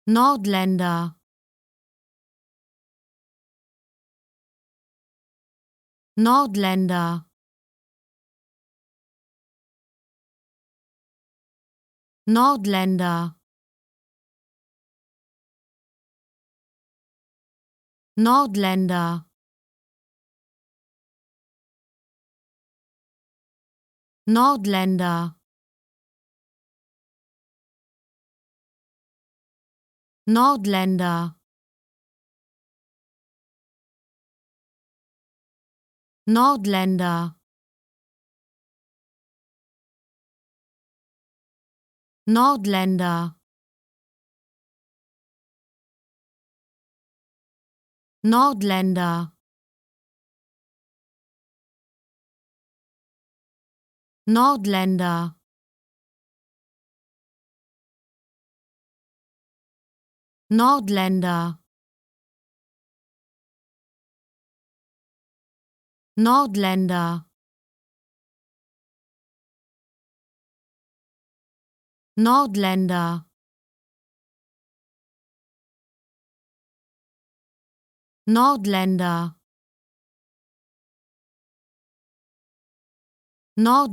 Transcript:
Nordländer, Nordländer, Nordländer, Nordländer, Nordländer, Nordländer, Nordländer, Nordländer, Nordländer, Nordländer, Nordländer, Nordländer, Nordländer, Nordländer, Nord